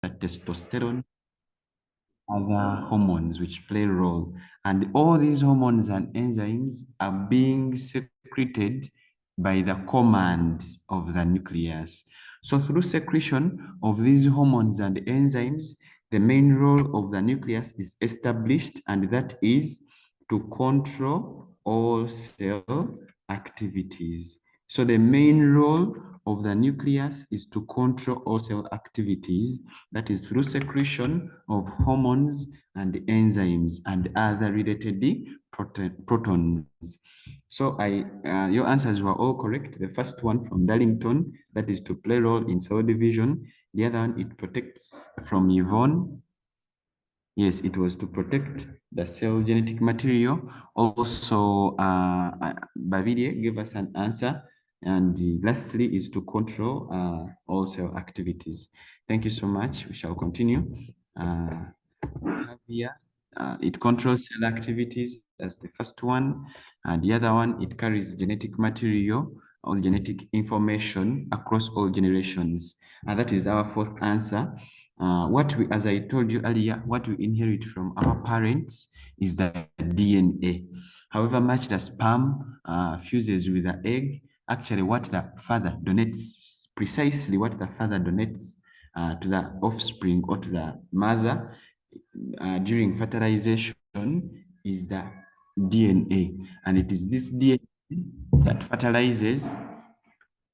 testosterone, other hormones which play a role. And all these hormones and enzymes are being secreted by the command of the nucleus. So through secretion of these hormones and enzymes, the main role of the nucleus is established, and that is to control all cell activities. So the main role of the nucleus is to control all cell activities, that is through secretion of hormones and enzymes and other related protons. So your answers were all correct. The first one from Darlington, that is to play role in cell division. The other one, it protects from Yvonne. Yes, it was to protect the cell genetic material. Also, Bavide gave us an answer. And lastly is to control all cell activities. Thank you so much. We shall continue. We have here, it controls cell activities. That's the first one. And the other one, it carries genetic material or genetic information across all generations. And that is our fourth answer. As I told you earlier, what we inherit from our parents is the DNA. However much the sperm fuses with the egg, actually what the father donates, precisely what the father donates to the offspring or to the mother during fertilization is the DNA. And it is this DNA that fertilizes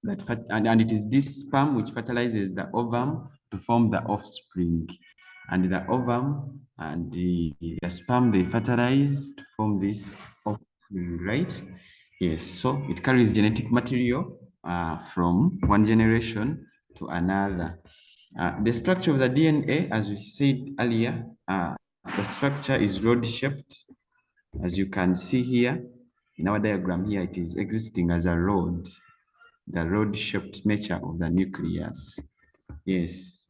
and it is this sperm which fertilizes the ovum to form the offspring. And the ovum and the sperm, they fertilize to form this offspring, right? Yes, so it carries genetic material from one generation to another. The structure of the DNA, as we said earlier, the structure is rod-shaped. As you can see here, in our diagram here, it is existing as a rod, the rod-shaped nature of the nucleus. Yes.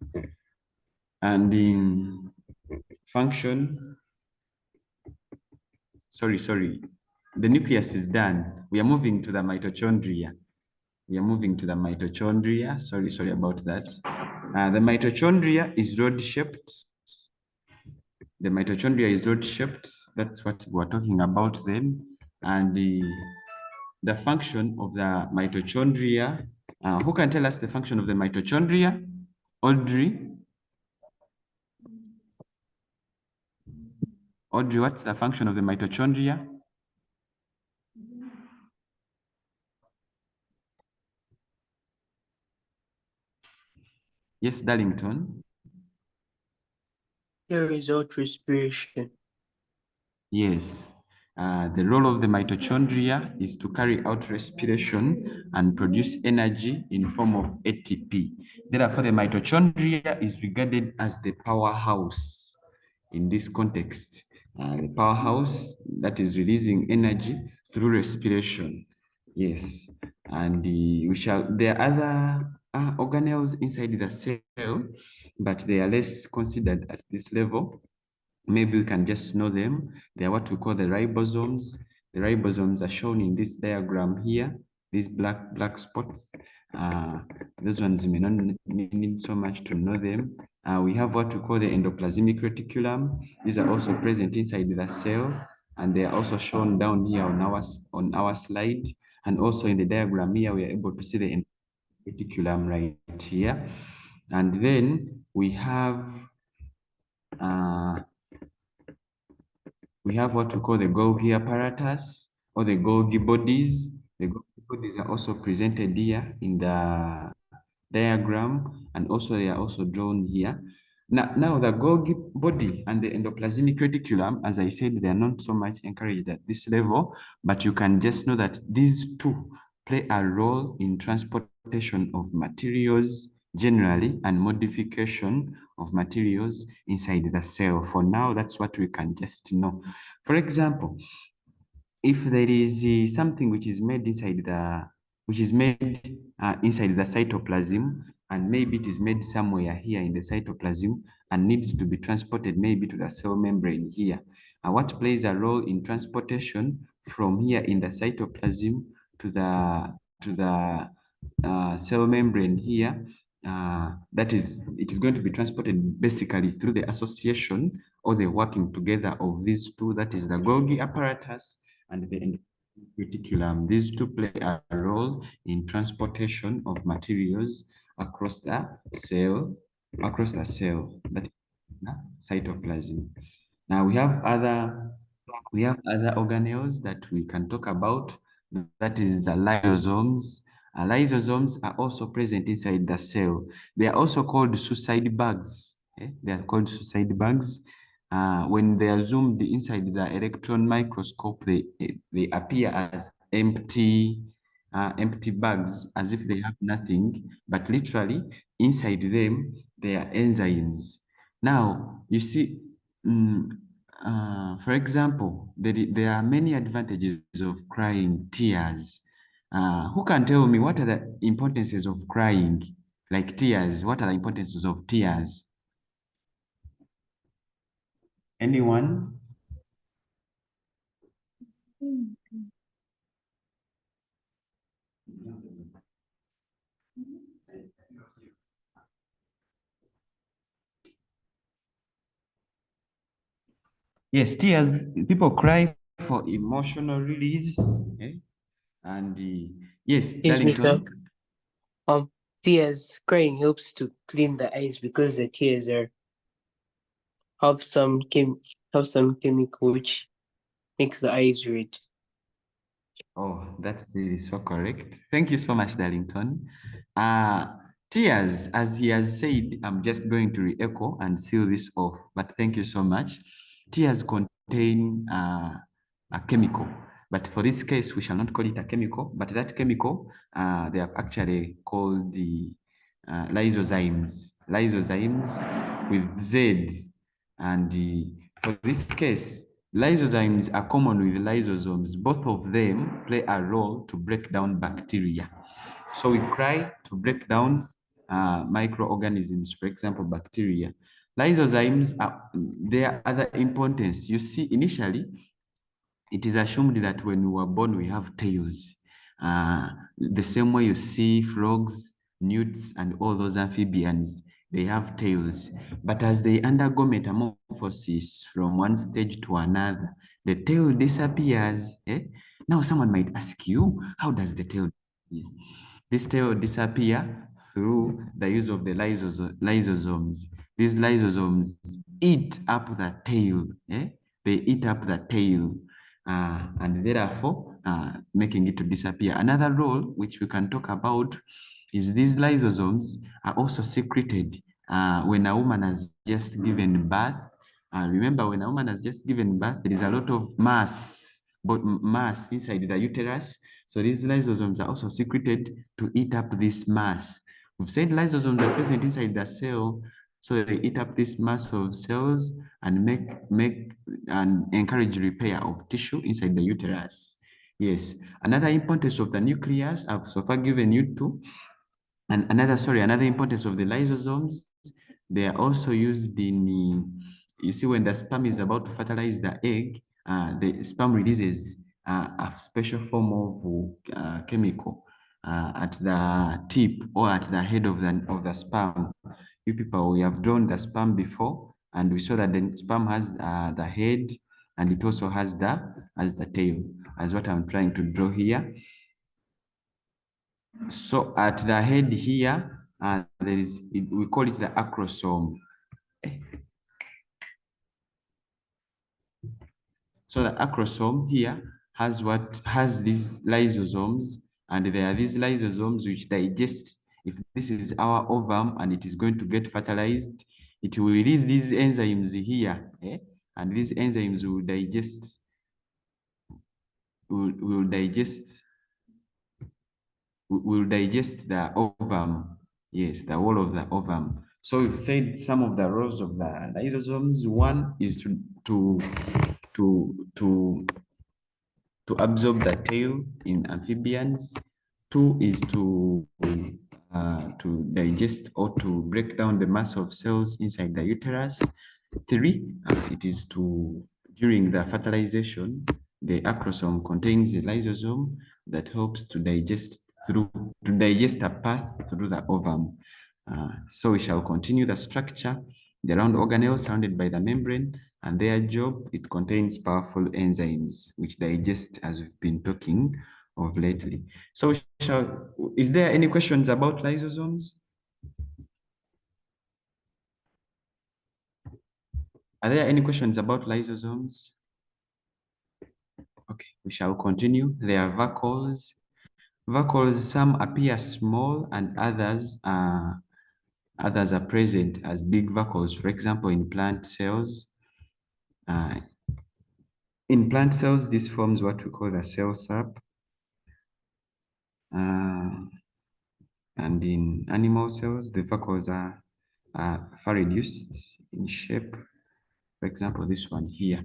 And in function, sorry, the nucleus is done. We are moving to the mitochondria. Sorry about that. The mitochondria is rod-shaped. That's what we're talking about then. And the function of the mitochondria. Who can tell us the function of the mitochondria? Audrey? Audrey, what's the function of the mitochondria? Yes, Darlington. Carries out respiration. Yes. The role of the mitochondria is to carry out respiration and produce energy in form of ATP. Therefore, the mitochondria is regarded as the powerhouse in this context. The powerhouse that is releasing energy through respiration. Yes. And there are other organelles inside the cell, but they are less considered at this level. Maybe we can just know them. They are what we call the ribosomes. The ribosomes are shown in this diagram here, these black spots. Those ones you may not need so much to know them. We have what we call the endoplasmic reticulum. These are also present inside the cell, and they are also shown down here on our slide. And also in the diagram here, we are able to see the reticulum right here. And then we have what we call the Golgi apparatus or the Golgi bodies. The Golgi bodies are also presented here in the diagram, and also they are also drawn here. Now the Golgi body and the endoplasmic reticulum, as I said, they are not so much encouraged at this level, but you can just know that these two play a role in transportation of materials generally and modification of materials inside the cell. For now, that's what we can just know. For example, if there is something which is made inside the cytoplasm, and maybe it is made somewhere here in the cytoplasm and needs to be transported maybe to the cell membrane here. What plays a role in transportation from here in the cytoplasm to the cell membrane here it is going to be transported basically through the association or the working together of these two, that is the Golgi apparatus and the reticulum. These two play a role in transportation of materials across the cell, that is the cytoplasm. Now we have other organelles that we can talk about. That is the lysosomes. Lysosomes are also present inside the cell. They are also called suicide bags. They are called suicide bags. When they are zoomed inside the electron microscope, they appear as empty bags, as if they have nothing. But literally, inside them, they are enzymes. Now, you see, mm, for example, there are many advantages of crying tears. Who can tell me what are the importances of crying, like tears? What are the importances of tears? Anyone? Yes, tears. People cry for emotional release. And yes, Excuse me, sir. Darlington. Tears crying helps to clean the eyes because the tears are have some chemical which makes the eyes red. Oh, that's really so correct. Thank you so much, Darlington. Uh, Tears, as he has said, I'm just going to re-echo and seal this off, but thank you so much. Tears contain a chemical, but for this case, we shall not call it a chemical, but that chemical, they are actually called the lysozymes. Lysozymes with Z. And for this case, lysozymes are common with lysosomes. Both of them play a role to break down bacteria. So we cry to break down microorganisms, for example, bacteria. Lysozymes are their other importance. You see, initially, it is assumed that when we were born, we have tails. The same way you see frogs, newts, and all those amphibians, they have tails. But as they undergo metamorphosis from one stage to another, the tail disappears. Now, someone might ask you, how does the tail disappear? This tail disappear through the use of the lysosomes. These lysosomes eat up the tail. They eat up the tail and therefore making it to disappear. Another role which we can talk about is these lysosomes are also secreted when a woman has just given birth. Remember, when a woman has just given birth, there is a lot of mass inside the uterus. So these lysosomes are also secreted to eat up this mass. We've said lysosomes are present inside the cell, so they eat up this mass of cells and make and encourage repair of tissue inside the uterus. Yes. Another importance of the nucleus, I've so far given you two. And another importance of the lysosomes, they are also used in, you see, when the sperm is about to fertilize the egg, the sperm releases a special form of chemical at the tip or at the head of the sperm. You people, we have drawn the sperm before, and we saw that the sperm has the head, and it also has the tail, as what I'm trying to draw here. So at the head here, we call it the acrosome. So the acrosome here has these lysosomes, and there are these lysosomes which digest. If this is our ovum and it is going to get fertilized, it will release these enzymes here, and these enzymes will digest will digest the ovum. Yes, the wall of the ovum. So we've said some of the roles of the lysosomes. One is to to to absorb the tail in amphibians. Two is to digest or to break down the mass of cells inside the uterus. Three, it is during the fertilization, the acrosome contains a lysosome that helps to digest a path through the ovum. So we shall continue the structure. The round organelle surrounded by the membrane, and their job, it contains powerful enzymes which digest, as we've been talking of lately. So is there any questions about lysosomes? Are there any questions about lysosomes? Okay, we shall continue. There are vacuoles. Vacuoles, some appear small and others are present as big vacuoles. For example, in plant cells. Uh, in plant cells, this forms what we call the cell sap. And in animal cells, the vacuoles are far reduced in shape. For example, this one here.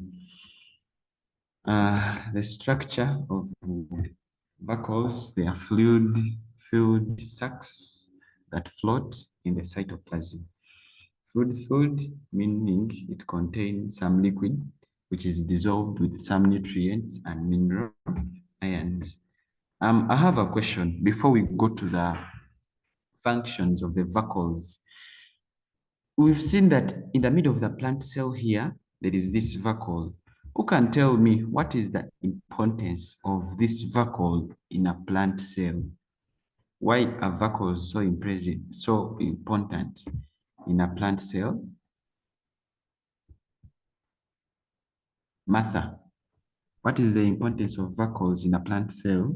The structure of vacuoles, they are fluid sacs that float in the cytoplasm. Fluid meaning it contains some liquid which is dissolved with some nutrients and mineral ions. I have a question before we go to the functions of the vacuoles. We've seen that in the middle of the plant cell here, there is this vacuole. Who can tell me what is the importance of this vacuole in a plant cell? Why a vacuole is so important in a plant cell? Martha, what is the importance of vacuoles in a plant cell?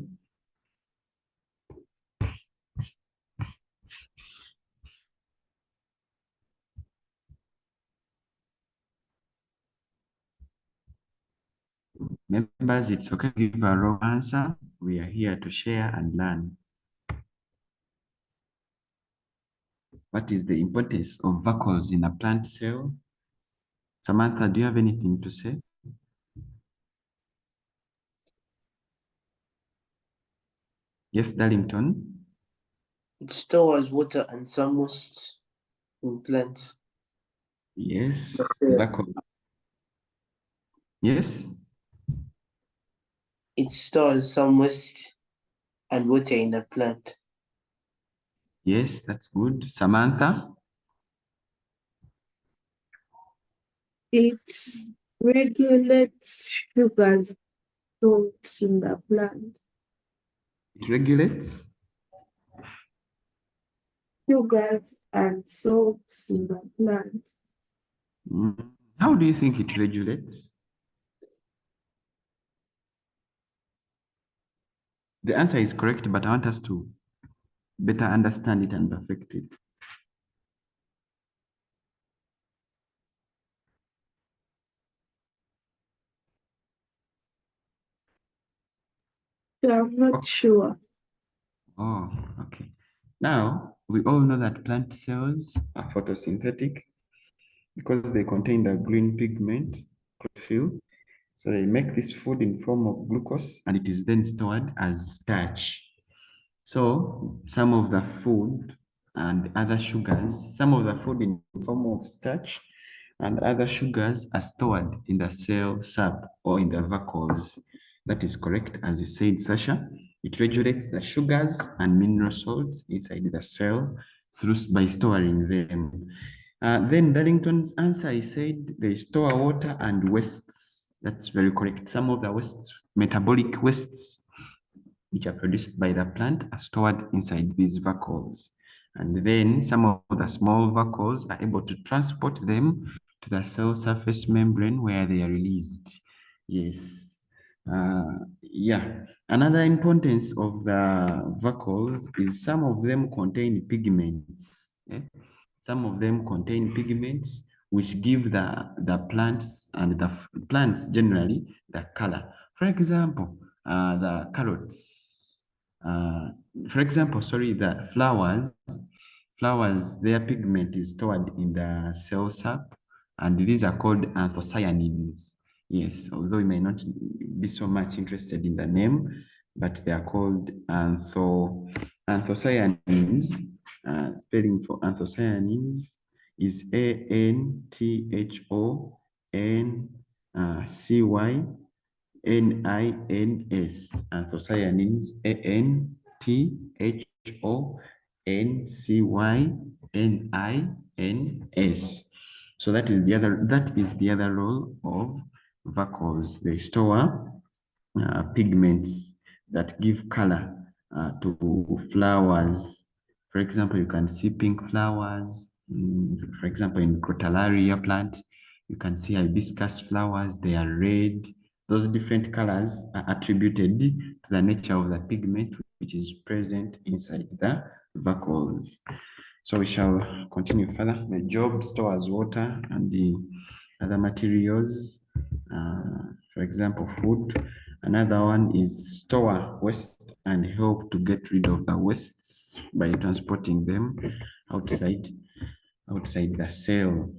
Members, it's okay to give a wrong answer. We are here to share and learn. What is the importance of vacuoles in a plant cell? Samantha, do you have anything to say? Yes, Darlington. It stores water and some wastes in plants. Yes, Yeah. vacuole. Yes, It stores some waste and water in a plant. yes, that's good. Samantha, It regulates sugars, salts in the plant. it regulates. Sugars and salts in the plant. How do you think it regulates? The answer is correct, but I want us to better understand it and perfect it. I'm not sure. Oh, okay. Now, we all know that plant cells are photosynthetic because they contain the green pigment, chlorophyll. So they make this food in form of glucose and it is then stored as starch. So some of the food and other sugars, some of the food in form of starch and other sugars are stored in the cell sap or in the vacuoles. That is correct, as you said, Sasha. It regulates the sugars and mineral salts inside the cell by storing them. Then Darlington's answer, he said they store water and wastes. That's very correct. Some of the wastes, metabolic wastes, which are produced by the plant, are stored inside these vacuoles. And then some of the small vacuoles are able to transport them to the cell surface membrane where they are released. Yes. Yeah. Another importance of the vacuoles is some of them contain pigments. Some of them contain pigments which give the plants and the plants generally the color. For example, the carrots. Uh, for example, sorry, the flowers, their pigment is stored in the cell sap, and these are called anthocyanins. Yes, although you may not be so much interested in the name, but they are called anthocyanins. Spelling for anthocyanins is ANTHOCYNINS. Anthocyanins, ANTHOCYNINS. NINS. So that is the other role of vacuoles. They store pigments that give color to flowers. For example, you can see pink flowers. For example, in Crotalaria plant, you can see hibiscus flowers. They are red. Those different colors are attributed to the nature of the pigment which is present inside the vacuoles. So we shall continue further. The job stores water and the other materials, for example, food. Another one is store waste and help to get rid of the wastes by transporting them outside the cell.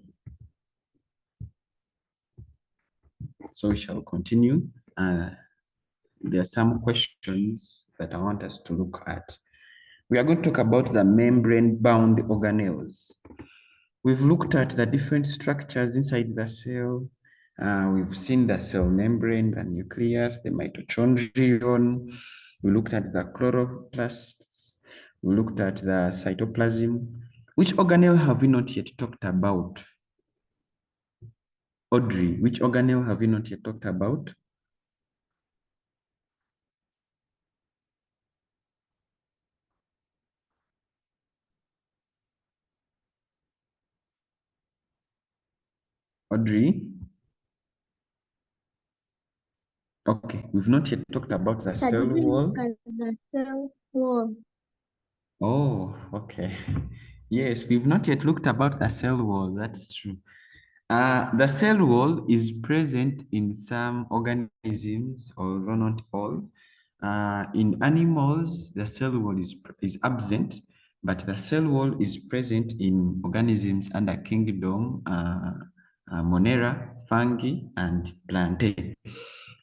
So we shall continue. There are some questions that I want us to look at. We are going to talk about the membrane-bound organelles. We've looked at the different structures inside the cell. We've seen the cell membrane, the nucleus, the mitochondrion. We looked at the chloroplasts. We looked at the cytoplasm. Which organelle have we not yet talked about? Audrey, which organelle have we not yet talked about? Audrey? Okay, we've not yet talked about the cell wall. The cell wall. Oh, okay. Yes, we've not yet looked about the cell wall. That's true. The cell wall is present in some organisms, although not all. In animals, the cell wall is absent, but the cell wall is present in organisms under kingdom Monera, fungi, and plantae.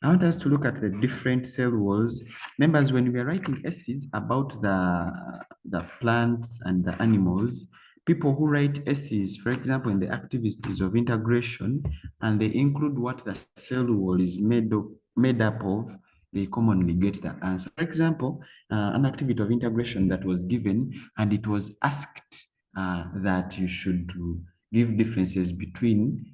I want us to look at the different cell walls. Members, when we are writing essays about the plants and the animals, people who write essays, for example, in the activities of integration, and they include what the cell wall is made up of, they commonly get the answer. For example, an activity of integration that was given, and it was asked that you should give differences between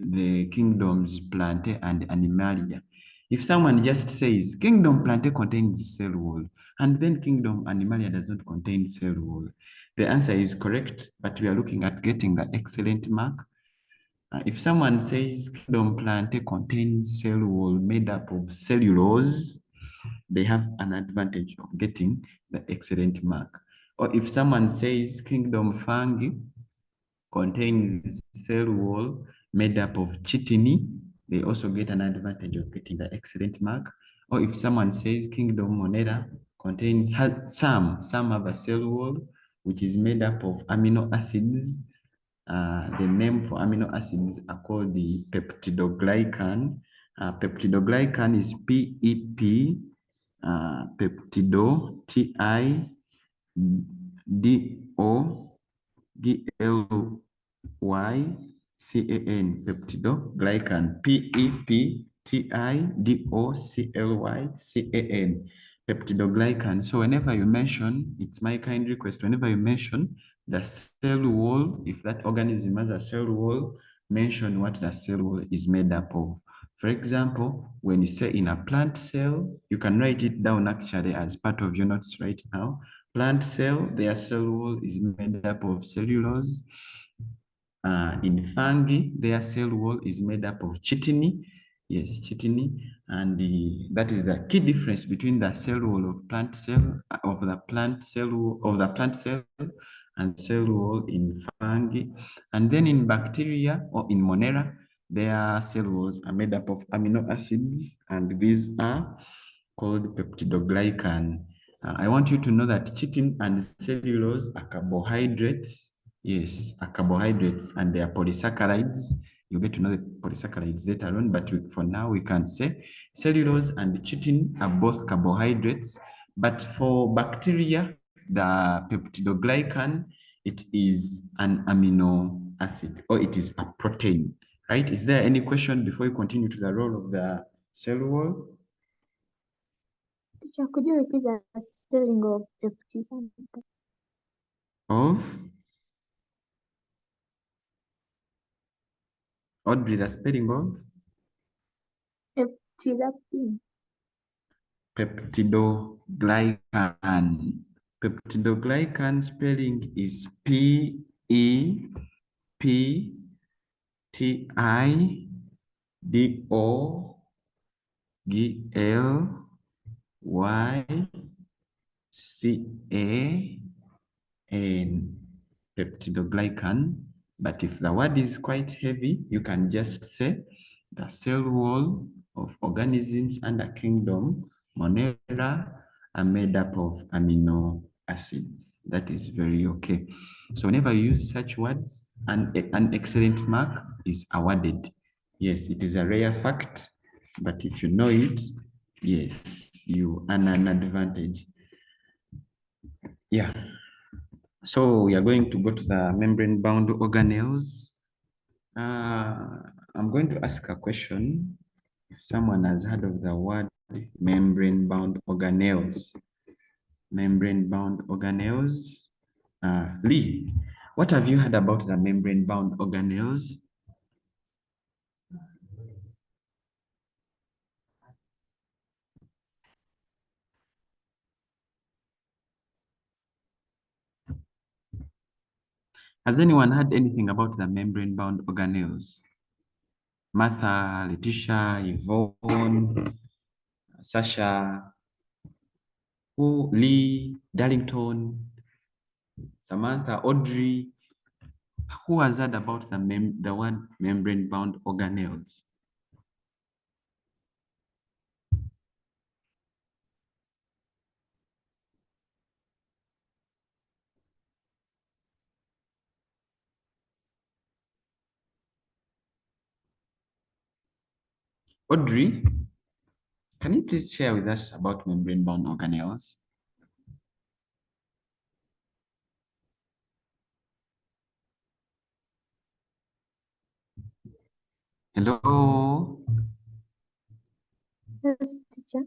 the kingdoms Plantae and Animalia. If someone just says kingdom Plantae contains cell wall and then kingdom Animalia does not contain cell wall, the answer is correct, but we are looking at getting the excellent mark. If someone says kingdom Plantae contains cell wall made up of cellulose, they have an advantage of getting the excellent mark. Or if someone says kingdom Fungi contains cell wall made up of chitiny, they also get an advantage of getting the excellent mark. Or if someone says kingdom monera has some have a cell wall which is made up of amino acids. The name for amino acids are called the peptidoglycan. Peptidoglycan is PEP, peptido, TIDOGLYCAN, peptidoglycan, PEPTIDOCLYCAN, peptidoglycan. So whenever you mention, it's my kind request, whenever you mention the cell wall, if that organism has a cell wall, mention what the cell wall is made up of. For example, when you say in a plant cell, you can write it down actually as part of your notes right now. Plant cell, their cell wall is made up of cellulose. In fungi, their cell wall is made up of chitiny. Yes, chitiny. And that is the key difference between the cell wall of plant cell, and cell wall in fungi. And then in bacteria or in Monera, their cell walls are made up of amino acids, and these are called peptidoglycan. I want you to know that chitin and cellulose are carbohydrates. Yes, are carbohydrates, and they are polysaccharides. You get to know the polysaccharides later on, but for now we can say cellulose and chitin are both carbohydrates. But for bacteria, the peptidoglycan, it is an amino acid, or it is a protein, right? Is there any question before we continue to the role of the cell wall? Teacher, could you repeat the spelling of the peptide? Of Audrey, the spelling of Peptidopin. peptidoglycan. Peptidoglycan spelling is Peptidoglycan, peptidoglycan. But if the word is quite heavy, you can just say the cell wall of organisms under kingdom Monera are made up of amino acids. That is very okay. So whenever you use such words, an excellent mark is awarded. Yes, it is a rare fact, but if you know it, yes, you earn an advantage. Yeah. So we are going to go to the membrane-bound organelles. I'm going to ask a question. If someone has heard of the word membrane-bound organelles. Membrane-bound organelles. Lee, what have you heard about the membrane-bound organelles? Has anyone heard anything about the membrane-bound organelles? Martha, Letitia, Yvonne, Sasha, Lee, Darlington, Samantha, Audrey. Who has heard about the word membrane-bound organelles? Audrey, can you please share with us about membrane-bound organelles? Hello? Yes, teacher.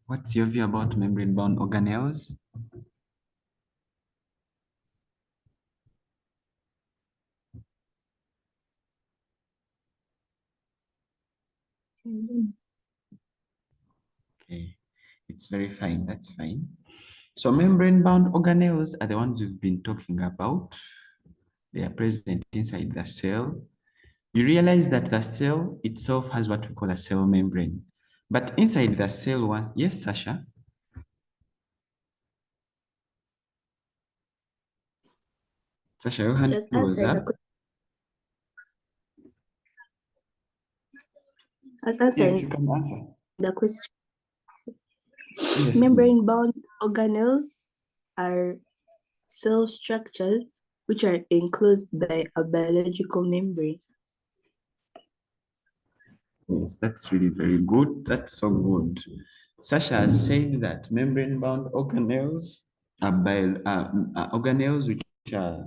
What's your view about membrane-bound organelles? Okay, it's very fine, that's fine. So membrane-bound organelles are the ones we've been talking about. They are present inside the cell. You realize that the cell itself has what we call a cell membrane. But inside the cell one, yes, Sasha? Sasha, your hand Just was answer up. As Yes, you answering can answer. the question. Yes, please. Membrane-bound organelles are cell structures which are enclosed by a biological membrane. Yes, that's really very good. That's so good. Sasha has said that membrane-bound organelles are organelles which are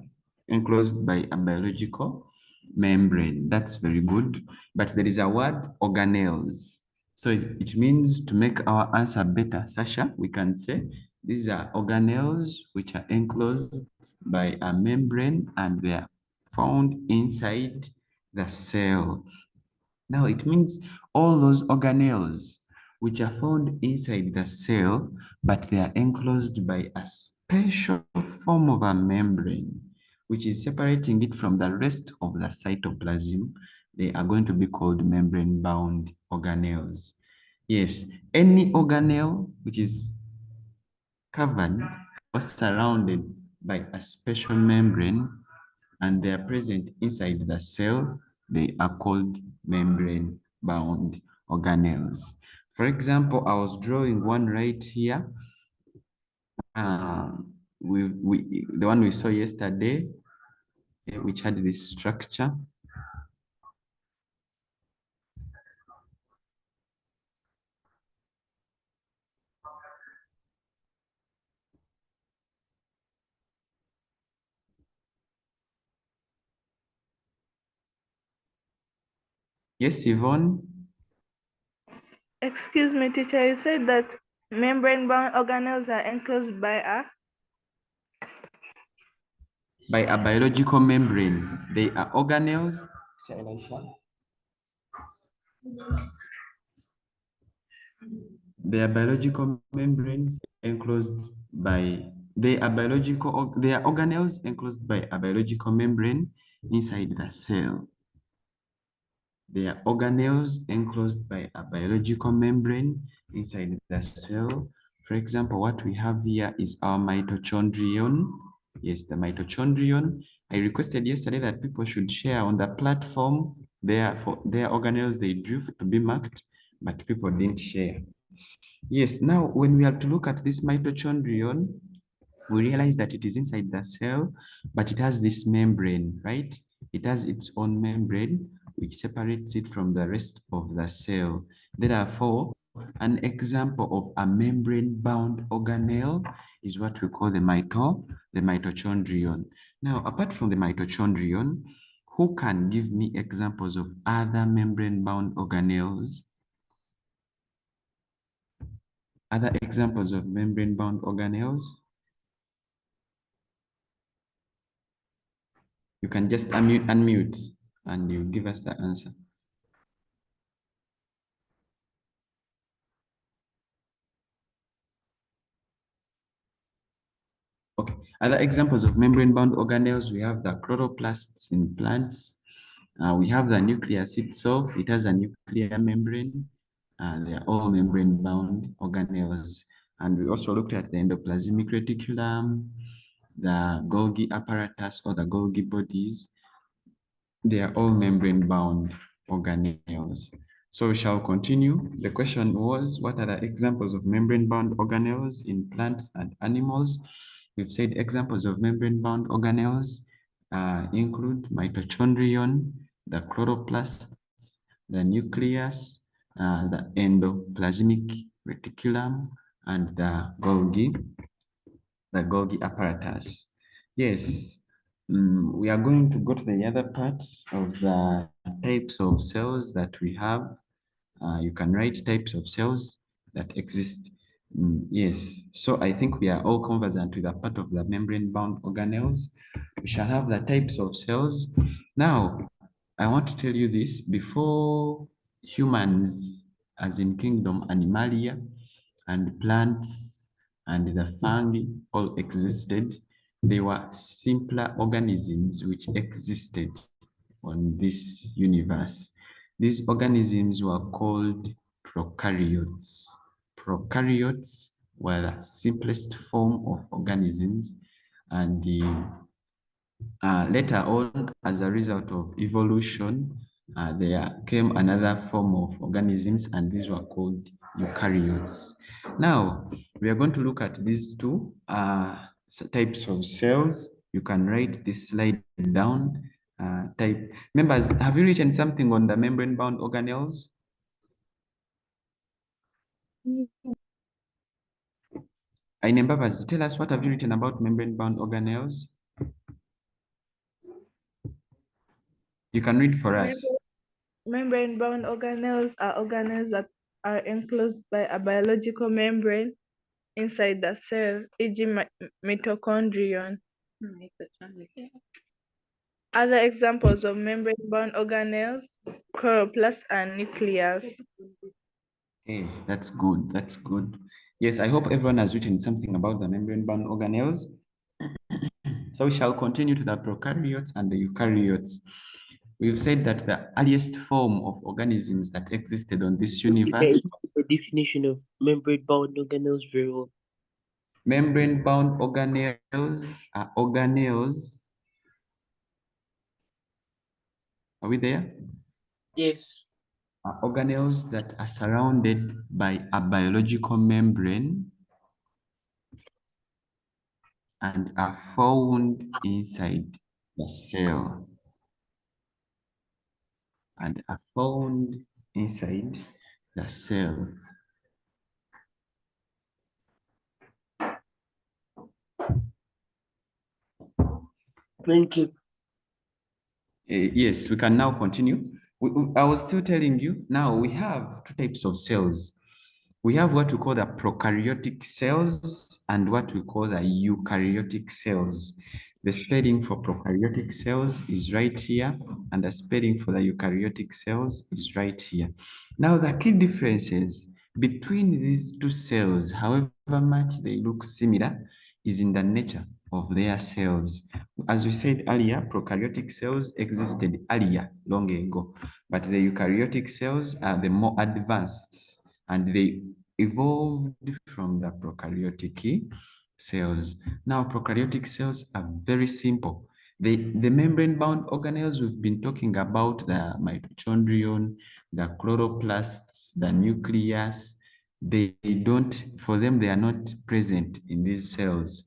enclosed by a biological membrane. That's very good. But there is a word organelles. So it means to make our answer better, Sasha, we can say these are organelles which are enclosed by a membrane and they are found inside the cell. Now it means all those organelles which are found inside the cell, but they are enclosed by a special form of a membrane, which is separating it from the rest of the cytoplasm. They are going to be called membrane-bound organelles. Yes, any organelle which is covered or surrounded by a special membrane and they are present inside the cell, they are called membrane-bound organelles. For example, I was drawing one right here. The one we saw yesterday, which had this structure. Yes, Yvonne? Excuse me, teacher, you said that membrane-bound organelles are enclosed by a by a biological membrane. They are organelles. They are biological membranes enclosed by, they are organelles enclosed by a biological membrane inside the cell. They are organelles enclosed by a biological membrane inside the cell. For example, what we have here is our mitochondrion. Yes, the mitochondrion. I requested yesterday that people should share on the platform for their organelles they drew to be marked, but people didn't share. Yes, now when we have to look at this mitochondrion, we realize that it is inside the cell, but it has this membrane, right? It has its own membrane, which separates it from the rest of the cell. Therefore, an example of a membrane-bound organelle is what we call the mitochondrion. Now, apart from the mitochondrion, who can give me examples of other membrane-bound organelles? Other examples of membrane-bound organelles? You can just unmute and you give us the answer. Okay, other examples of membrane-bound organelles, we have the chloroplasts in plants. We have the nucleus itself. It has a nuclear membrane. They are all membrane-bound organelles. And we also looked at the endoplasmic reticulum, the Golgi apparatus or the Golgi bodies. They are all membrane-bound organelles. So we shall continue. The question was, what are the examples of membrane-bound organelles in plants and animals? We've said examples of membrane-bound organelles include mitochondrion, the chloroplasts, the nucleus, the endoplasmic reticulum, and the Golgi apparatus. Yes, we are going to go to the other part of the types of cells that we have. You can write types of cells that exist. Yes, so I think we are all conversant with a part of the membrane-bound organelles. We shall have the types of cells. Now, I want to tell you this, before humans, as in kingdom Animalia, and plants and the fungi all existed, they were simpler organisms which existed on this universe. These organisms were called prokaryotes. Prokaryotes were the simplest form of organisms, and later on, as a result of evolution, there came another form of organisms, and these were called eukaryotes. Now, we are going to look at these two types of cells. You can write this slide down. Members, have you written something on the membrane-bound organelles? Members, tell us, what have you written about membrane-bound organelles? You can read for us. Membrane-bound organelles are organelles that are enclosed by a biological membrane inside the cell, e.g. mitochondrion. Other examples of membrane-bound organelles, chloroplast and nucleus. Okay, that's good. That's good. Yes, I hope everyone has written something about the membrane-bound organelles. So we shall continue to the prokaryotes and the eukaryotes. We've said that the earliest form of organisms that existed on this universe. The definition of membrane-bound organelles very well. Membrane-bound organelles are organelles. Are we there? Yes. Are organelles that are surrounded by a biological membrane and are found inside the cell. And are found inside the cell. Thank you. Yes, we can now continue. I was still telling you, now we have two types of cells. We have what we call the prokaryotic cells and what we call the eukaryotic cells. The spelling for prokaryotic cells is right here, and the spelling for the eukaryotic cells is right here. Now, the key differences between these two cells, however much they look similar, is in the nature of their cells. As we said earlier, prokaryotic cells existed earlier, long ago, but the eukaryotic cells are the more advanced, and they evolved from the prokaryotic cells. Now, prokaryotic cells are very simple. The membrane-bound organelles, we've been talking about the mitochondrion, the chloroplasts, the nucleus. They don't, for them, they are not present in these cells.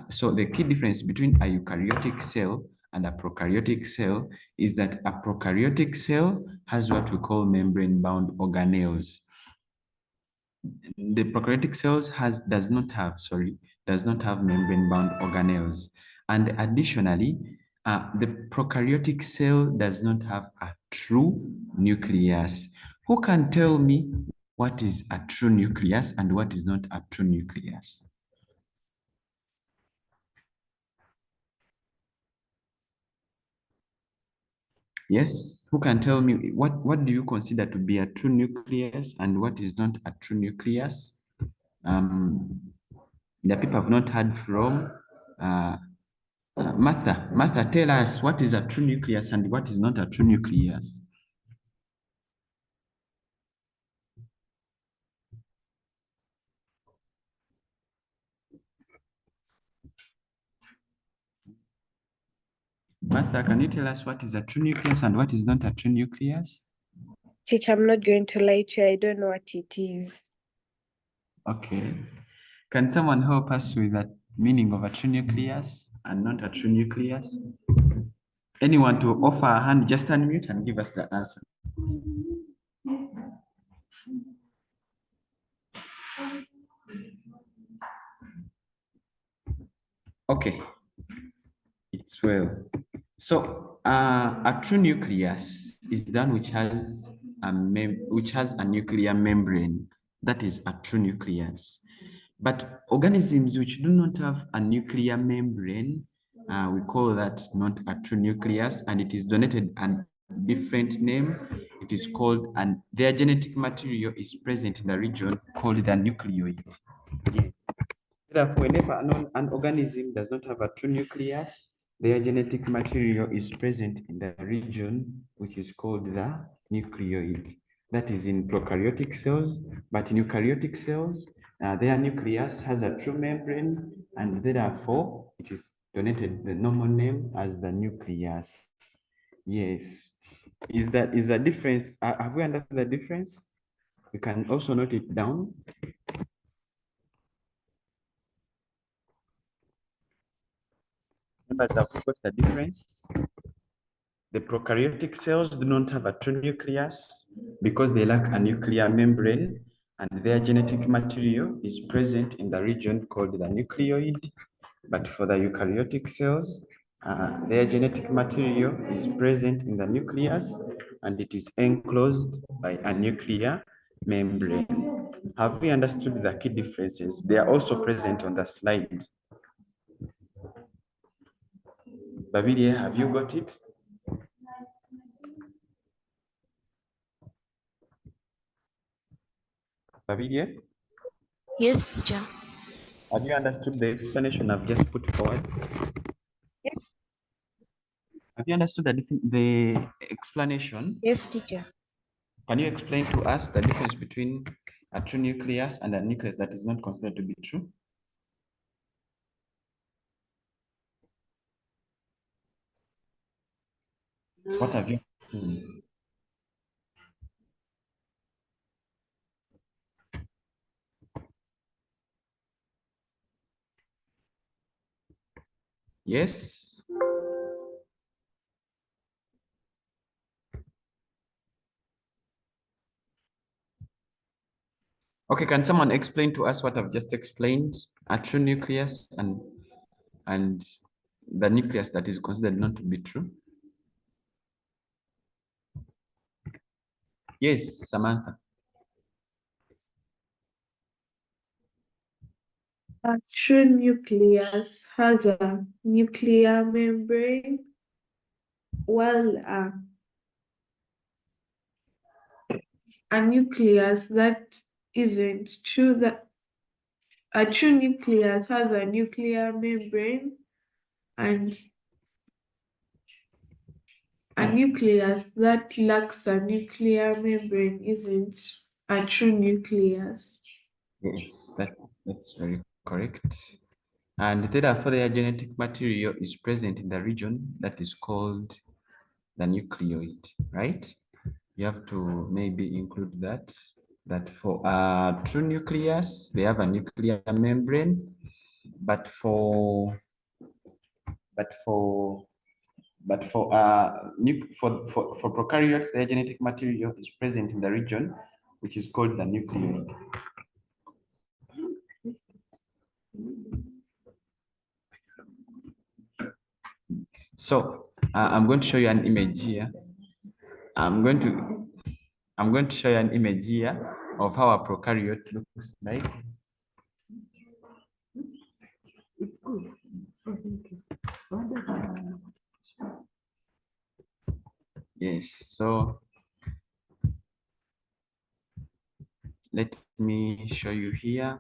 So the key difference between a eukaryotic cell and a prokaryotic cell is that a prokaryotic cell has what we call membrane-bound organelles. The prokaryotic cells does not have membrane-bound organelles, and additionally, the prokaryotic cell does not have a true nucleus. Who can tell me what is a true nucleus and what is not a true nucleus? Yes, who can tell me what do you consider to be a true nucleus and what is not a true nucleus? The people have not heard from Martha, tell us what is a true nucleus and what is not a true nucleus. Martha, can you tell us what is a true nucleus and what is not a true nucleus? Teacher, I'm not going to lie to you. I don't know what it is. Okay. Can someone help us with the meaning of a true nucleus and not a true nucleus? Anyone to offer a hand, just unmute and give us the answer. Okay, it's well. So a true nucleus is the one which has a nuclear membrane. That is a true nucleus. But organisms which do not have a nuclear membrane, we call that not a true nucleus, and it is donated a different name. It is called, and their genetic material is present in the region called the nucleoid. Yes. Therefore, whenever an organism does not have a true nucleus, their genetic material is present in the region which is called the nucleoid. That is in prokaryotic cells, but in eukaryotic cells, their nucleus has a true membrane, and therefore it is donated the normal name as the nucleus. Yes. Is the difference? Have we understood the difference? You can also note it down. Members, have got the difference. The prokaryotic cells do not have a true nucleus because they lack a nuclear membrane, and their genetic material is present in the region called the nucleoid. But for the eukaryotic cells, their genetic material is present in the nucleus, and it is enclosed by a nuclear membrane. Have we understood the key differences? They are also present on the slide. Babirie, have you got it? Babirie? Yes, teacher. Have you understood the explanation I've just put forward? Yes. Have you understood the explanation? Yes, teacher. Can you explain to us the difference between a true nucleus and a nucleus that is not considered to be true? What have you? Yes. Okay, can someone explain to us what I've just explained? A true nucleus and the nucleus that is considered not to be true? Yes, Samantha. A true nucleus has a nuclear membrane, while a nucleus that isn't true that a true nucleus has a nuclear membrane, and a nucleus that lacks a nuclear membrane isn't a true nucleus. Yes, that's very correct. And therefore, their genetic material is present in the region that is called the nucleoid, right? You have to maybe include that for a true nucleus, they have a nuclear membrane, but for but for but for for prokaryotes, their genetic material is present in the region which is called the nucleoid. So I'm going to show you an image here. I'm going to show you an image here of how a prokaryote looks like. It's good. Oh, thank you. Yes, so let me show you here.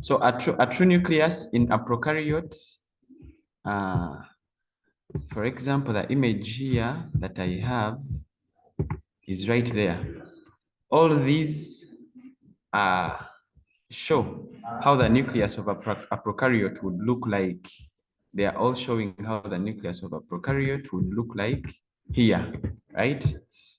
So a true nucleus in a prokaryote, for example, the image here that I have is right there. All these show how the nucleus of a prokaryote would look like. They are all showing how the nucleus of a prokaryote would look like here, right?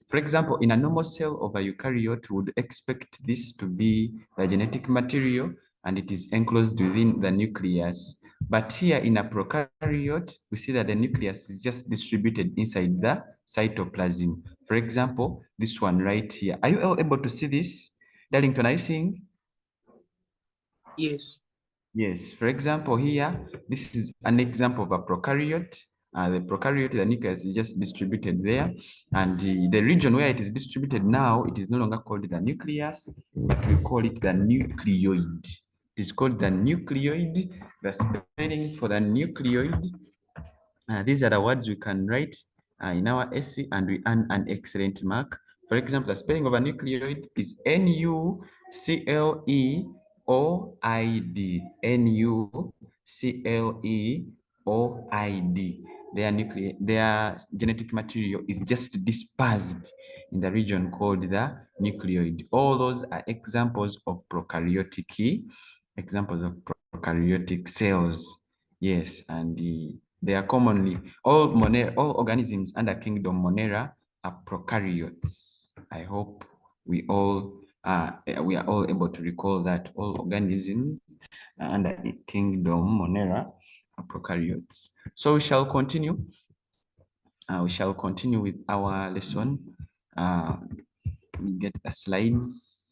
For example, in a normal cell of a eukaryote, would expect this to be the genetic material and it is enclosed within the nucleus. But here in a prokaryote, we see that the nucleus is just distributed inside the cytoplasm. For example, this one right here. Are you all able to see this? Darlington, are you seeing? Yes. Yes, for example, here, this is an example of a prokaryote. The prokaryote, the nucleus is just distributed there. And the region where it is distributed now, it is no longer called the nucleus, but we call it the nucleoid. It is called the nucleoid. The spelling for the nucleoid, these are the words we can write in our essay and we earn an excellent mark. For example, the spelling of a nucleoid is Nucleoid. Nucleoid. Their genetic material is just dispersed in the region called the nucleoid. All those are examples of prokaryotic cells. Yes, and they are commonly all organisms under kingdom Monera are prokaryotes. I hope we are all able to recall that all organisms under the kingdom Monera are prokaryotes. So we shall continue. With our lesson. We get the slides.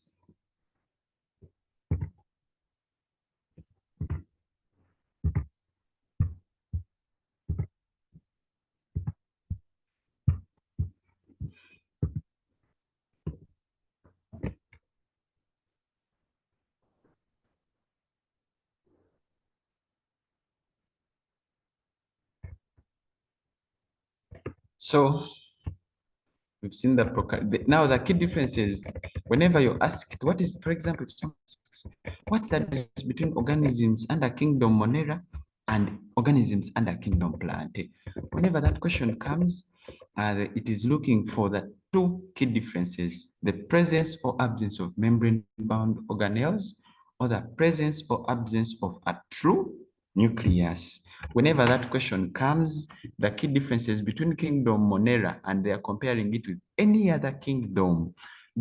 So we've seen now the key difference is whenever you're asked what is, for example, what's the difference between organisms under kingdom Monera and organisms under kingdom Plantae? Whenever that question comes, it is looking for the two key differences: the presence or absence of membrane-bound organelles, or the presence or absence of a true nucleus. Whenever that question comes, the key differences between kingdom Monera and they are comparing it with any other kingdom,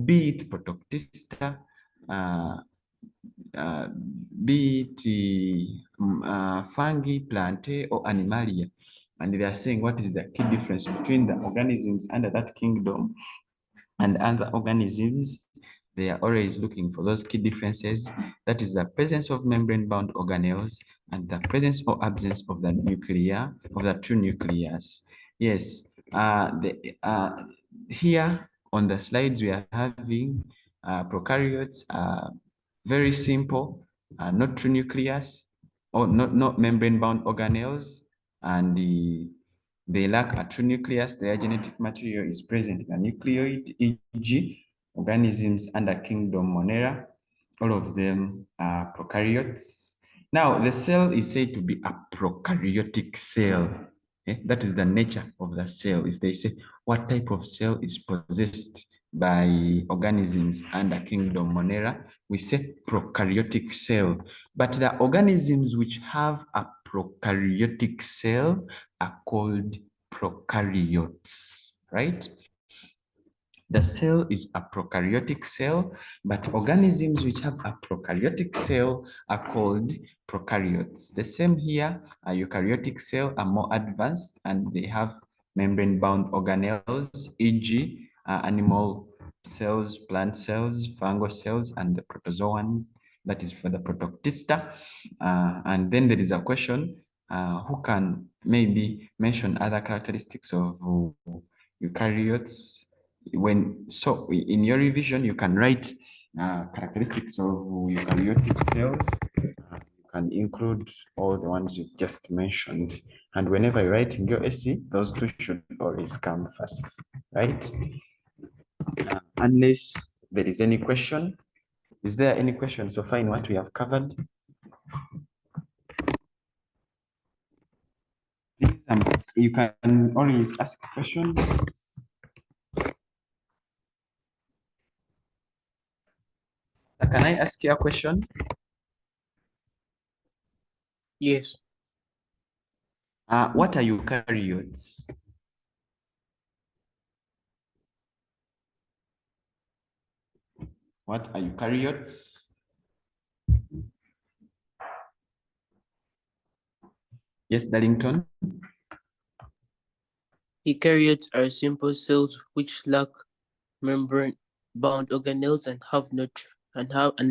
be it Protoctista, be it fungi, Plantae, or Animalia. And they are saying what is the key difference between the organisms under that kingdom and other organisms. They are always looking for those key differences. That is the presence of membrane-bound organelles and the presence or absence of the true nucleus. Yes, here on the slides we are having prokaryotes are very simple, not true nucleus or not membrane-bound organelles, and they lack a true nucleus. Their genetic material is present in the nucleoid, e.g., organisms under kingdom Monera. All of them are prokaryotes. Now, the cell is said to be a prokaryotic cell. That is the nature of the cell. If they say what type of cell is possessed by organisms under kingdom Monera, we say prokaryotic cell. But the organisms which have a prokaryotic cell are called prokaryotes, right? The cell is a prokaryotic cell, but organisms which have a prokaryotic cell are called prokaryotes. The same here, a eukaryotic cell are more advanced and they have membrane-bound organelles, e.g., animal cells, plant cells, fungal cells, and the protozoan, that is for the protoctista. And then there is a question, who can maybe mention other characteristics of eukaryotes? So in your revision, you can write characteristics of eukaryotic cells. You can include all the ones you just mentioned. And whenever you're writing your essay, those two should always come first, right? Unless there is any question. Is there any question so far in what we have covered? Please, you can always ask questions. Can I ask you a question? Yes. What are eukaryotes? What are eukaryotes? Yes, Darlington. Eukaryotes are simple cells which lack membrane-bound organelles and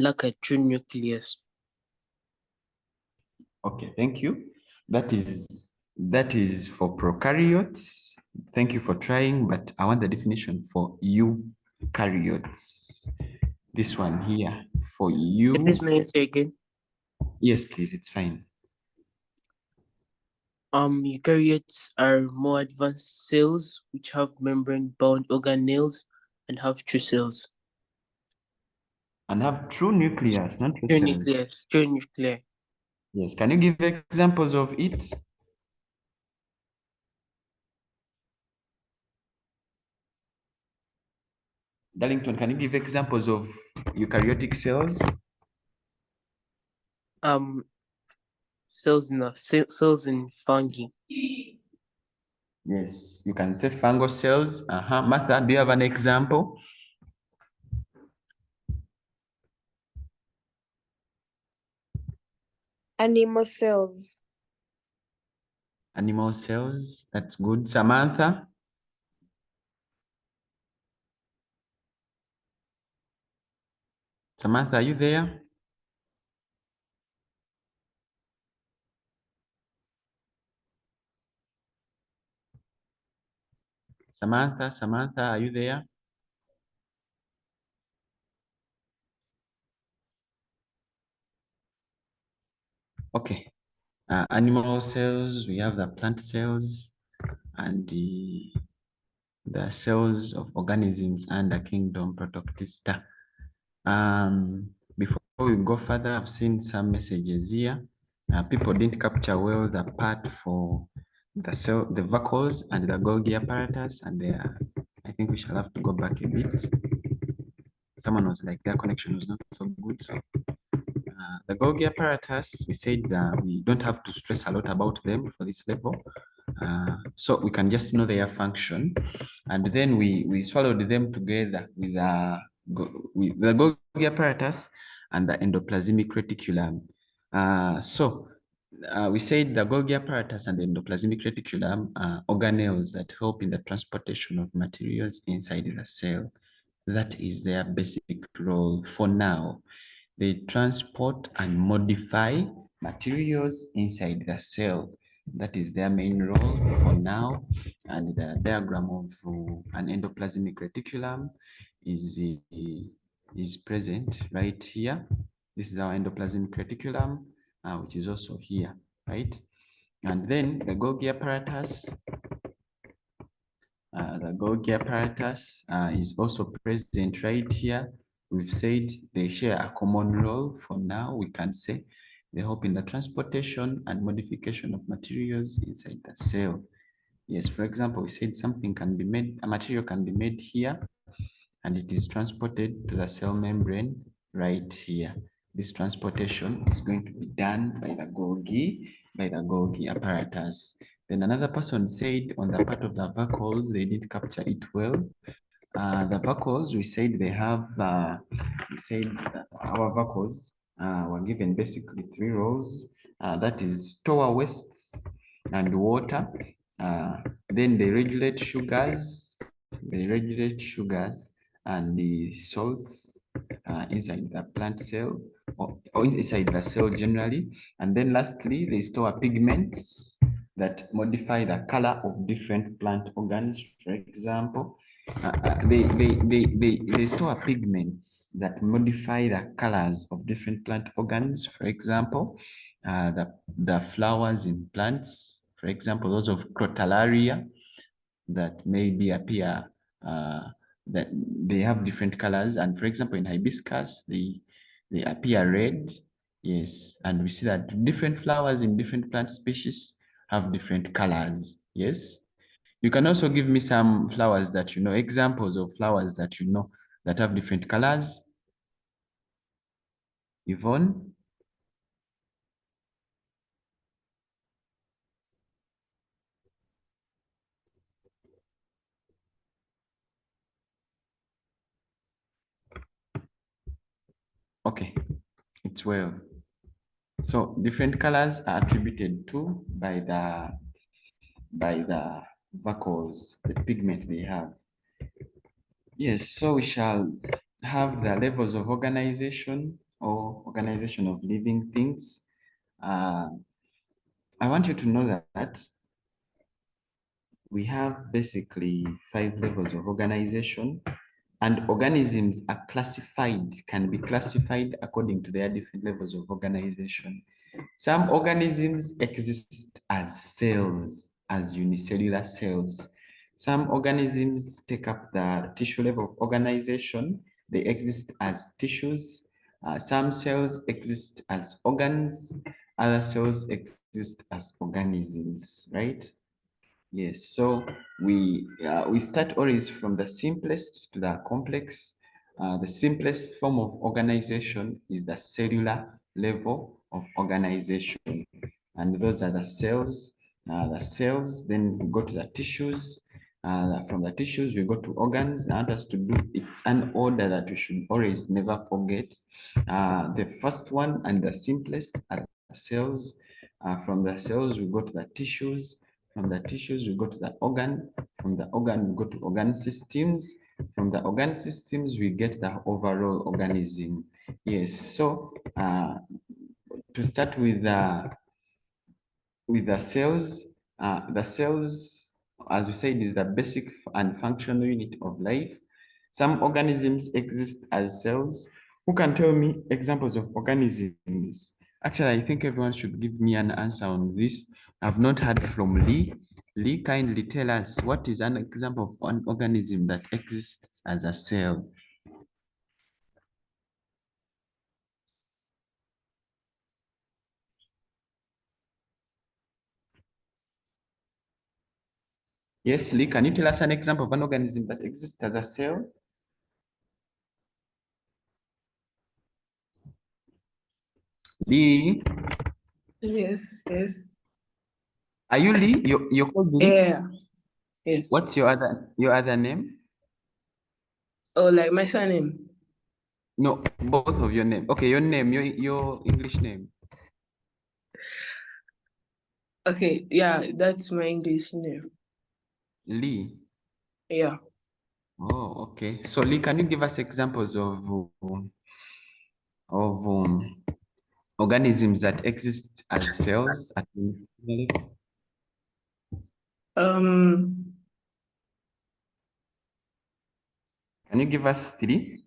lack a true nucleus. Okay, thank you. That is for prokaryotes. Thank you for trying, but I want the definition for eukaryotes. This one here for you. Please may I say again? Yes, please, it's fine. Eukaryotes are more advanced cells which have membrane-bound organelles and have true cells. And have true nucleus, not true True cells. nucleus, true nucleus. Yes, can you give examples of it? Darlington, can you give examples of eukaryotic cells? Cells in fungi. Yes, you can say fungal cells. Martha, do you have an example? Animal cells. Animal cells, that's good. Samantha? Samantha, are you there? Samantha, are you there? Okay. Animal cells, we have the plant cells and the cells of organisms under kingdom Protoctista. Before we go further, I've seen some messages here. People didn't capture well the part for the vacuoles and the Golgi apparatus, and I think we shall have to go back a bit. Someone was like, their connection was not so good. So the Golgi apparatus, we said that we don't have to stress a lot about them for this level. So we can just know their function. And then we swallowed them together with the Golgi apparatus and the endoplasmic reticulum. We said the Golgi apparatus and the endoplasmic reticulum are organelles that help in the transportation of materials inside the cell. That is their basic role for now. They transport and modify materials inside the cell. That is their main role for now. And the diagram of an endoplasmic reticulum is present right here. This is our endoplasmic reticulum, which is also here, right? And then the Golgi apparatus. The Golgi apparatus is also present right here. We've said they share a common role for now, we can say. They help in the transportation and modification of materials inside the cell. Yes, for example, we said something can be made, a material can be made here, and it is transported to the cell membrane right here. This transportation is going to be done by the Golgi apparatus. Then another person said on the part of the vacuoles, they did capture it well. The vacuoles, we said they have, we said that our vacuoles were given basically three roles. That is store wastes and water. Then they regulate sugars. And the salts inside the plant cell or inside the cell generally. And then lastly, they store pigments that modify the color of different plant organs. For example, they store pigments that modify the colors of different plant organs. For example, the flowers in plants, for example, those of crotalaria that maybe appear that they have different colors. And for example, in hibiscus, they appear red. Yes, and we see that different flowers in different plant species have different colors. Yes. You can also give me some flowers that you know, examples of flowers that you know that have different colors. Yvonne? Okay, it's well. So different colors are attributed to by the vacuoles, the pigment they have. Yes, so we shall have the levels of organization or organization of living things. I want you to know that we have basically 5 levels of organization, and organisms are classified, can be classified according to their different levels of organization. Some organisms exist as cells, as unicellular cells. Some organisms take up the tissue level of organization. They exist as tissues. Some cells exist as organs. Other cells exist as organisms, right? Yes, so we start always from the simplest to the complex. The simplest form of organization is the cellular level of organization, and those are the cells. Then we go to the tissues. From the tissues, we go to organs. I want us to do it's an order that we should always never forget. The first one and the simplest are the cells. From the cells, we go to the tissues. From the tissues, we go to the organ. From the organ, we go to organ systems. From the organ systems, we get the overall organism. Yes, so to start with the cells, as we said, is the basic and functional unit of life. Some organisms exist as cells. Who can tell me examples of organisms? Actually, I think everyone should give me an answer on this. I've not heard from Lee. Lee, kindly tell us what is an example of an organism that exists as a cell? Yes, Lee, can you tell us an example of an organism that exists as a cell? Lee? Yes, yes. Are you Lee? You're called Lee? Yeah. Yes. What's your other name? Oh, like my surname. No, both of your name. Okay, your name, your English name. Okay, yeah, that's my English name. Lee. Yeah. Oh, okay. So Lee, can you give us examples of organisms that exist as cells at the level? Um, Can you give us 3?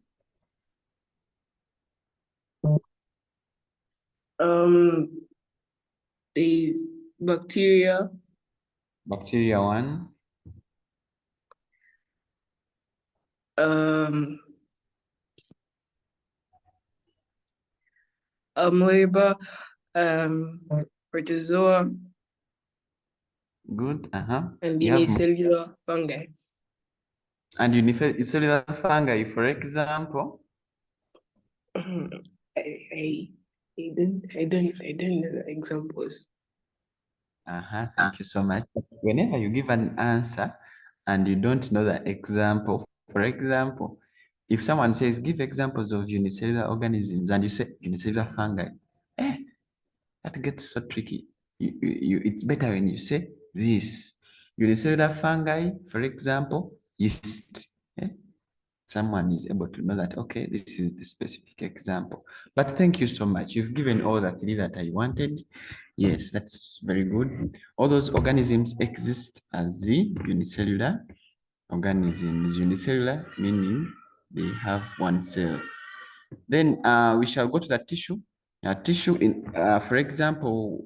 there's bacteria, Bacteria 1, um, amoeba, protozoa, good. and You have unicellular fungi. and unicellular fungi, for example. I don't know the examples. Thank you so much. Whenever you give an answer and you don't know the example, for example, if someone says, give examples of unicellular organisms, and you say unicellular fungi, that gets so tricky. It's better when you say this. Unicellular fungi, for example, yeast. Someone is able to know that, okay, this is the specific example. But thank you so much. You've given all the 3 that I wanted. Yes, that's very good. All those organisms exist as the unicellular organisms. Unicellular meaning they have 1 cell. Then we shall go to the tissue. Tissue, for example,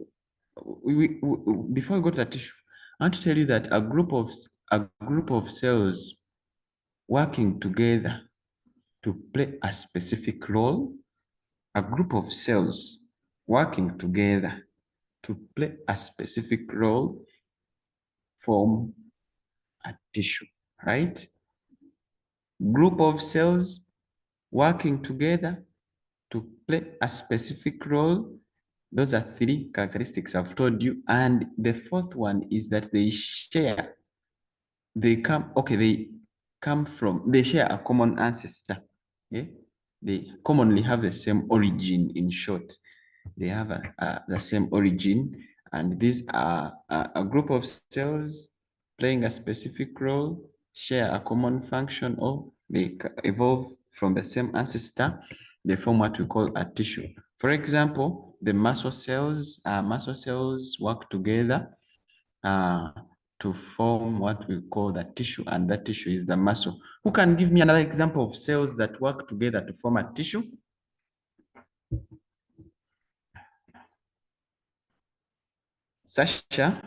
before we go to the tissue, I want to tell you that a group of cells working together to play a specific role, a group of cells working together to play a specific role form a tissue, right? Group of cells working together to play a specific role. Those are 3 characteristics I've told you. And the 4th one is that they share, they share a common ancestor. Okay? They commonly have the same origin, in short. They have the same origin, and these are a group of cells playing a specific role, share a common function, or they evolve from the same ancestor. They form what we call a tissue. For example, the muscle cells work together to form what we call the tissue, and that tissue is the muscle. Who can give me another example of cells that work together to form a tissue? Sasha?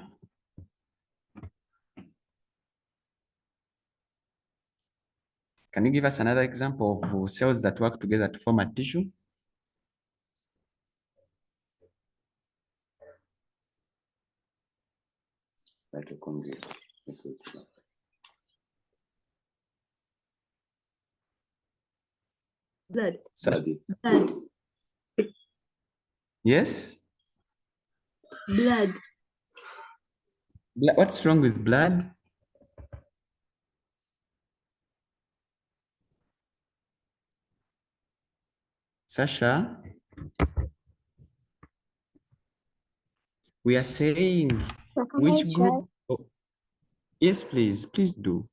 Can you give us another example of cells that work together to form a tissue? Mitochondria. Blood. Blood. Blood. Yes? Blood. What's wrong with blood? Sasha? We are saying which group? Oh, yes, please do.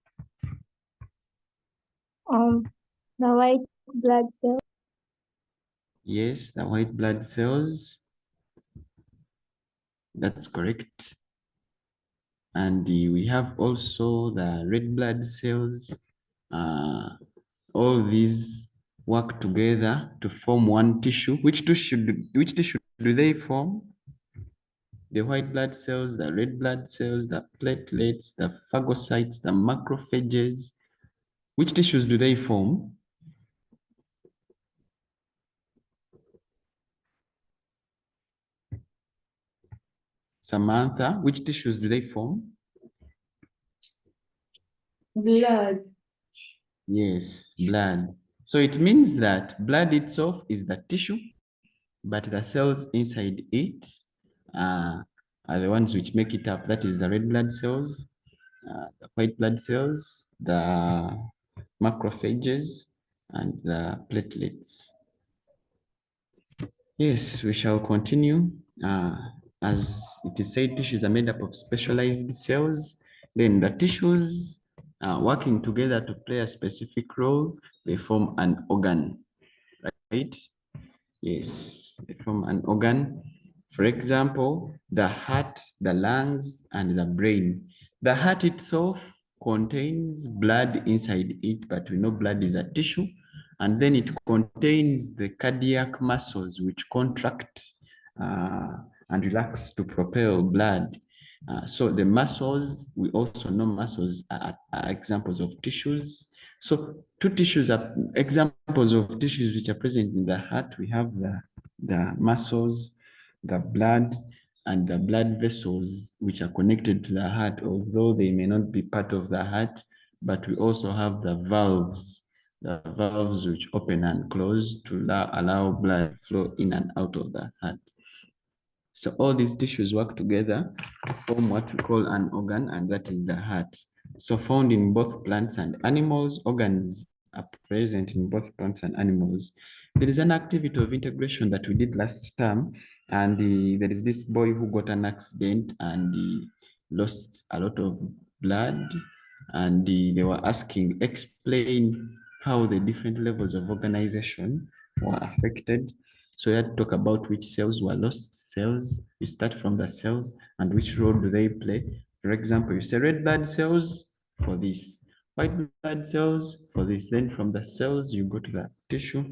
The white blood cell. Yes, the white blood cells. That's correct. And we have also the red blood cells. All these work together to form one tissue. Which tissue do they form? The white blood cells, the red blood cells, the platelets, the phagocytes, the macrophages. Which tissues do they form? Samantha, which tissues do they form? Blood. Yes, blood. So it means that blood itself is the tissue, but the cells inside it are the ones which make it up. That is the red blood cells, the white blood cells, the macrophages, and the platelets. Yes, we shall continue. As it is said, tissues are made up of specialized cells. Then the tissues working together to play a specific role, they form an organ, right? Yes, they form an organ. For example, the heart, the lungs, and the brain. The heart itself contains blood inside it, but we know blood is a tissue. And then it contains the cardiac muscles, which contract and relax to propel blood. So the muscles, we also know muscles are examples of tissues. So two tissues are examples of tissues which are present in the heart. We have the muscles, the blood, and the blood vessels which are connected to the heart, although they may not be part of the heart, but we also have the valves which open and close to allow blood flow in and out of the heart. So all these tissues work together to form what we call an organ, and that is the heart. So found in both plants and animals, organs are present in both plants and animals. There is an activity of integration that we did last term, and there is this boy who got an accident and he lost a lot of blood, and they were asking, explain how the different levels of organization were affected. So we had to talk about which cells were lost cells. You start from the cells and which role do they play. For example, you say red blood cells for this, white blood cells for this. Then from the cells, you go to the tissue,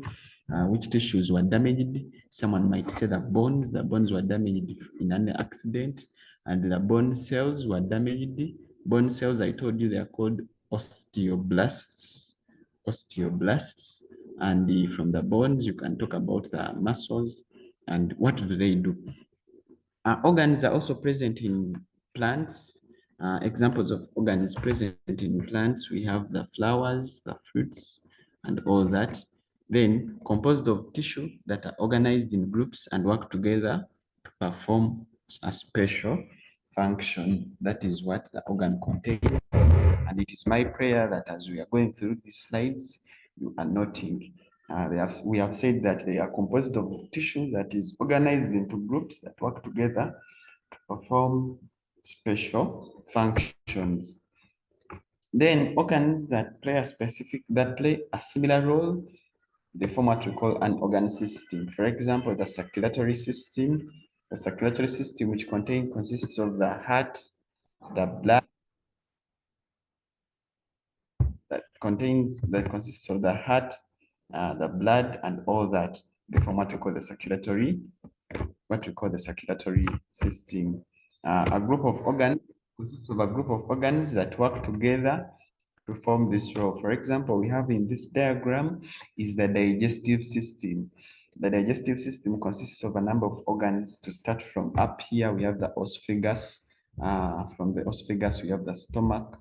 which tissues were damaged. Someone might say the bones were damaged in an accident, and the bone cells were damaged. Bone cells, I told you, they are called osteoblasts. Osteoblasts. And from the bones, you can talk about the muscles and what do they do. Organs are also present in plants. Examples of organs present in plants, we have the flowers, the fruits, and all that. Then composed of tissue that are organized in groups and work together to perform a special function. That is what the organ contains. And it is my prayer that as we are going through these slides, you are noting. We have said that they are composed of tissue that is organized into groups that work together to perform special functions. Then organs that play a similar role, they form what we call an organ system. For example, the circulatory system. The circulatory system, which consists of the heart, the blood, that consists of the heart, the blood, and all that. They form what we call the circulatory system. A group of organs consists of a group of organs that work together to form this role. For example, we have in this diagram is the digestive system. The digestive system consists of a number of organs. To start from up here, we have the esophagus. From the esophagus, we have the stomach.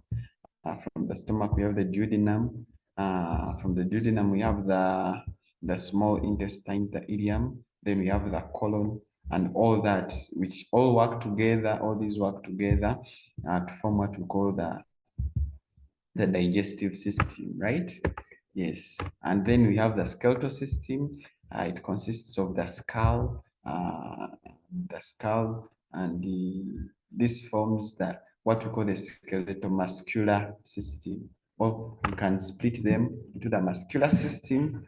From the stomach, we have the duodenum. From the duodenum, we have the small intestines, the ileum. Then we have the colon and all that, which all work together. All these work together to form what we call the digestive system, right? Yes. And then we have the skeletal system. It consists of the skull, and this forms what we call the skeletal-muscular system. Or you can split them into the muscular system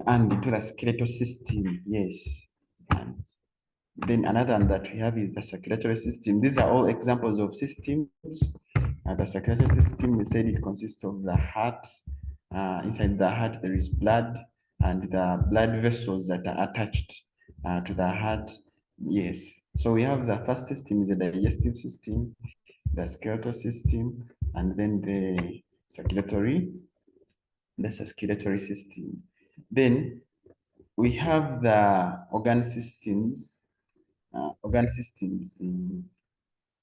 and into the skeletal system. Yes. And then another one that we have is the circulatory system. These are all examples of systems. The circulatory system, we said it consists of the heart. Inside the heart, there is blood and the blood vessels that are attached to the heart. Yes. So we have the first system is the digestive system, the skeletal system, and then the circulatory system. Then we have the organ systems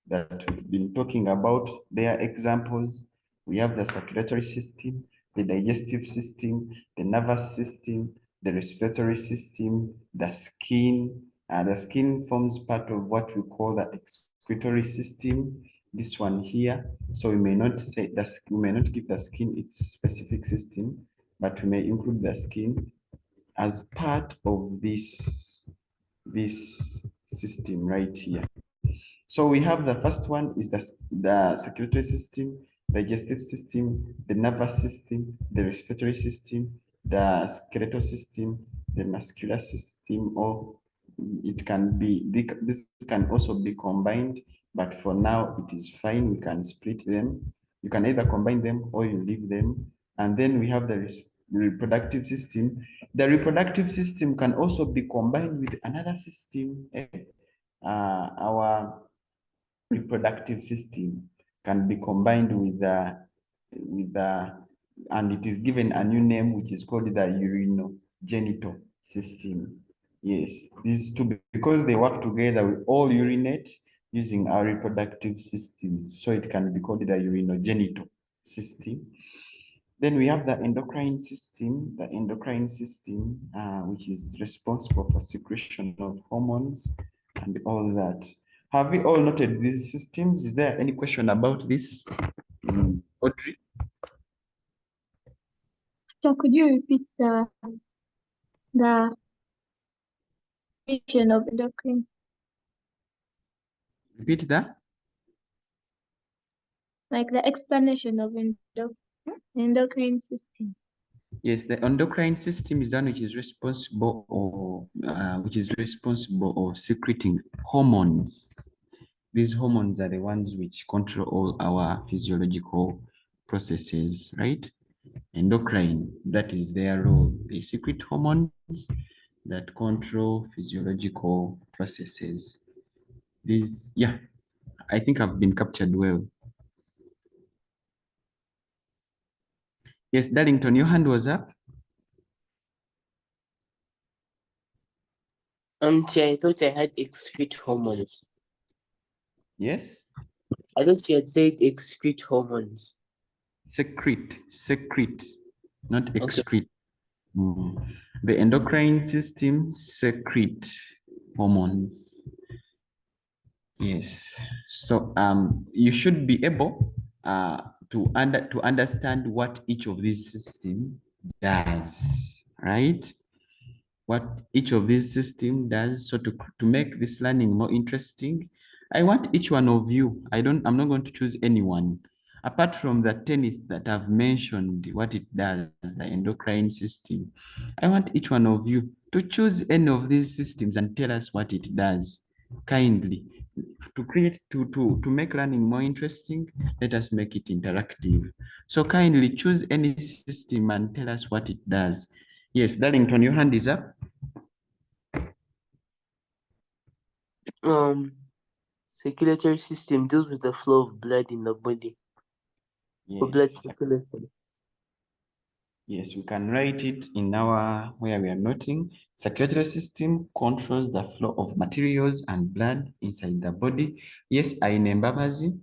that we've been talking about. Their examples, we have the circulatory system, the digestive system, the nervous system, the respiratory system, the skin. The skin forms part of what we call the excretory system, this one here. So we may not say that we may not give the skin its specific system, but we may include the skin as part of this system right here. So we have the first one is the circulatory system, digestive system, the nervous system, the respiratory system, the skeletal system, the muscular system, or it can be, this can also be combined, but for now it is fine. We can split them. You can either combine them or you leave them. And then we have the reproductive system. The reproductive system can also be combined with another system. Our reproductive system can be combined with and it is given a new name, which is called the urinogenital system. Yes, these two, because they work together, we all urinate using our reproductive systems, so it can be called the urinogenital system. Then we have the endocrine system, which is responsible for secretion of hormones and all that. Have we all noted these systems? Is there any question about this? Audrey? So could you repeat the definition of endocrine? Repeat that. Like the explanation of endocrine system. Yes, the endocrine system is the one which is responsible of secreting hormones. These hormones are the ones which control all our physiological processes, right? Endocrine, that is their role. They secrete hormones that control physiological processes. These, yeah, I think I've been captured well. Yes, Darlington, your hand was up. I thought I had excrete hormones. Yes? I thought you had said excrete hormones. Secrete, not Okay. excrete. The endocrine system secrete hormones. Yes. So you should be able to understand what each of these systems does, right? What each of these systems does. So to make this learning more interesting, I want each one of you, I'm not going to choose anyone. Apart from the tennis that I've mentioned, what it does, the endocrine system, I want each one of you to choose any of these systems and tell us what it does. Kindly, to make learning more interesting, let us make it interactive. So kindly choose any system and tell us what it does. Yes, Darlington, your hand is up. Circulatory system deals with the flow of blood in the body. For blood Yes. circulation. Yes, we can write it in our where we are noting. Circulatory system controls the flow of materials and blood inside the body. Yes, Aine Mbabazi.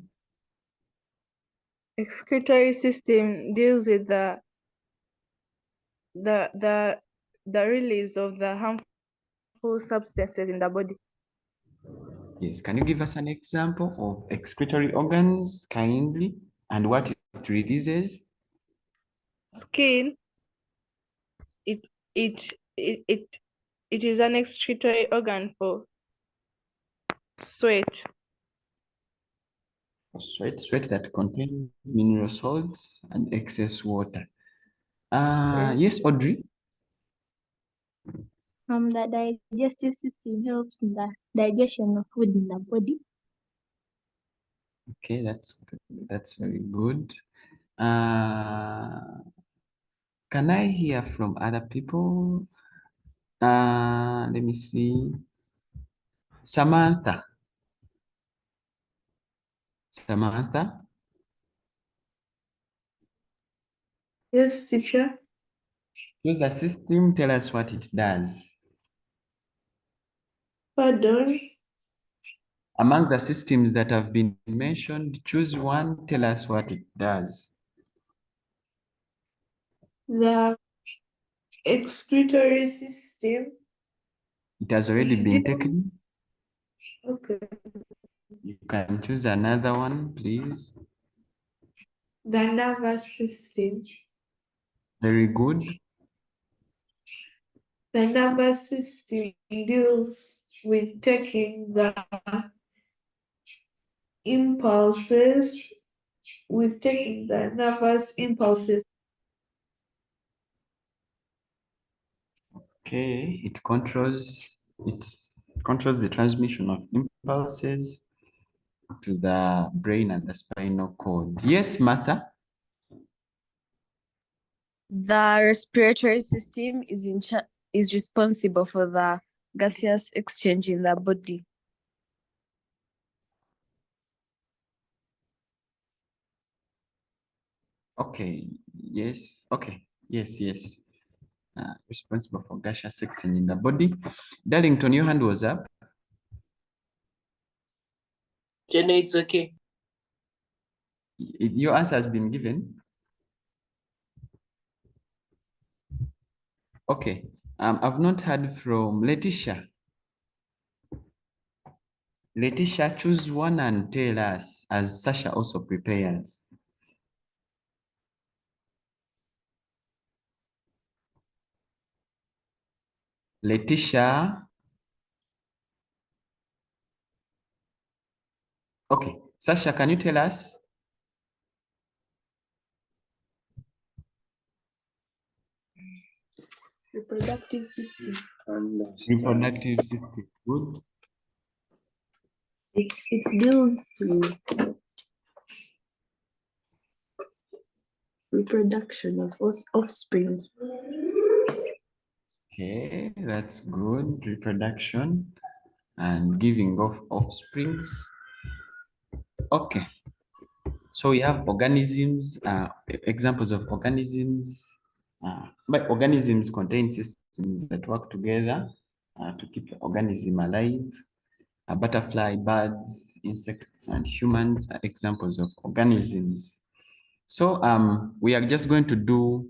Excretory system deals with the release of the harmful substances in the body. Yes, can you give us an example of excretory organs kindly and what it releases? Skin, it is an excretory organ for sweat. Sweat that contains mineral salts and excess water. Yes, Audrey. The digestive system helps in the digestion of food in the body. Okay, that's very good. Can I hear from other people? Let me see. Samantha. Yes, teacher. Use the system, tell us what it does. Pardon? Among the systems that have been mentioned, choose one, tell us what it does. The excretory system. It has already It been deals- taken. Okay. You can choose another one, please. The nervous system. Very good. The nervous system deals with taking the impulses, nervous impulses. Okay, it controls it. controls the transmission of impulses to the brain and the spinal cord. Yes, Martha? The respiratory system is responsible for the gaseous exchange in the body. Okay, yes, okay, yes, yes. Responsible for gaseous exchange in the body. Darlington, your hand was up. Jenna, it's okay. Your answer has been given. Okay, I've not heard from Letitia. Letitia, choose one and tell us as Sasha also prepares. Letitia. Okay, Sasha, can you tell us? Reproductive system. Reproductive system. Good. It deals with reproduction of offsprings. Okay, that's good. Reproduction and giving of offsprings. Okay. So we have organisms, examples of organisms. But organisms contain systems that work together to keep the organism alive. Butterfly, birds, insects, and humans are examples of organisms. So we are just going to do,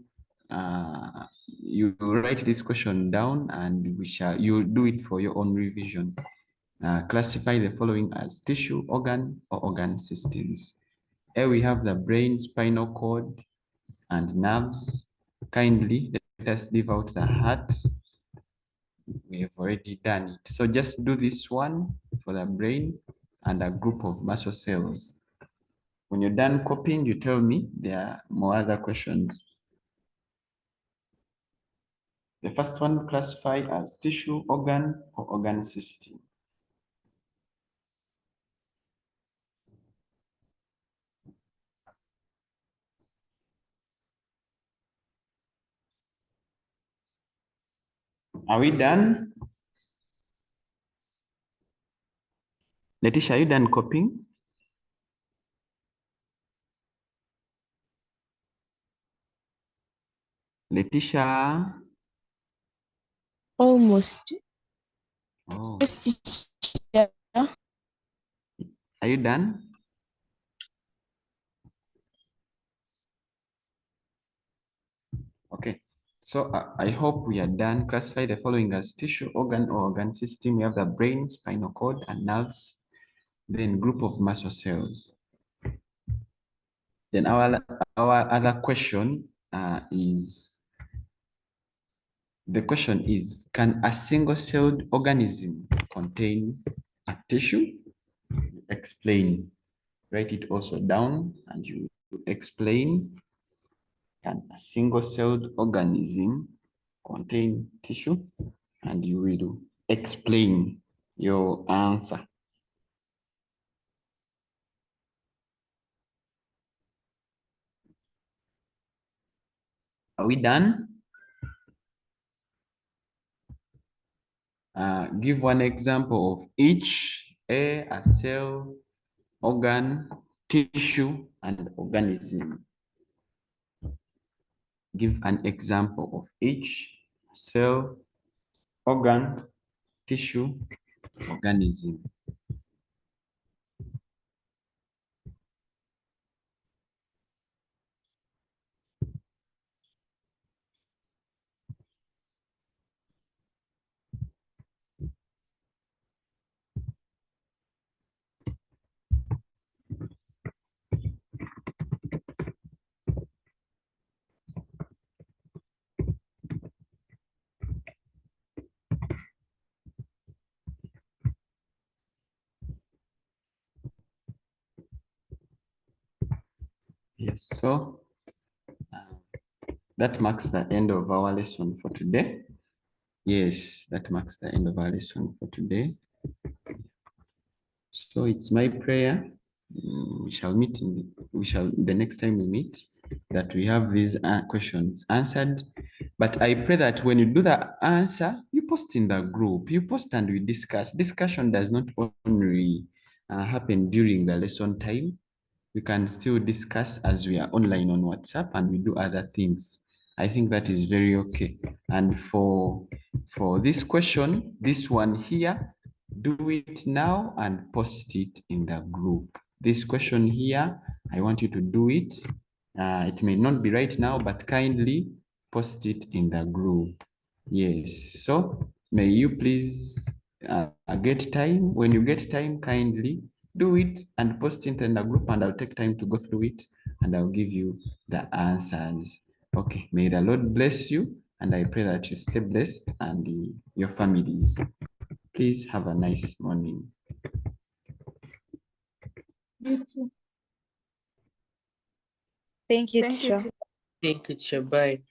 you write this question down and you'll do it for your own revision. Classify the following as tissue, organ, or organ systems. Here we have the brain, spinal cord, and nerves. Kindly let us leave out the heart. We have already done it. So just do this one for the brain and a group of muscle cells. When you're done copying, you tell me there are more other questions. The first one classified as tissue, organ, or organ system. Are we done? Letitia, are you done copying? Letitia? Almost. Oh, Yes, teacher. are you done? Okay, so I hope we are done. Classify the following as tissue, organ, or organ system. We have the brain, spinal cord, and nerves. Then group of muscle cells. Then our other question is, the question is, can a single-celled organism contain a tissue? Explain. Write it also down and you explain. Can a single-celled organism contain tissue? And you will explain your answer. Are we done? Give one example of each: a cell, organ, tissue, and organism. Give an example of each: cell, organ, tissue, organism. Yes, so that marks the end of our lesson for today. Yes, that marks the end of our lesson for today. So it's my prayer. We shall meet the next time we meet, that we have these questions answered. But I pray that when you do the answer, you post in the group, you post and we discuss. Discussion does not only happen during the lesson time. We can still discuss as we are online on WhatsApp and we do other things. I think that is very okay. And for this question, this one here, do it now and post it in the group. This question here, I want you to do it. It may not be right now, but kindly post it in the group. Yes, so may you please get time. When you get time, kindly do it and post it in the group, and I'll take time to go through it and I'll give you the answers. Okay, may the Lord bless you, and I pray that you stay blessed and your families. Please have a nice morning. You too. Thank you, Thank you, teacher. teacher. Thank you, teacher. Bye.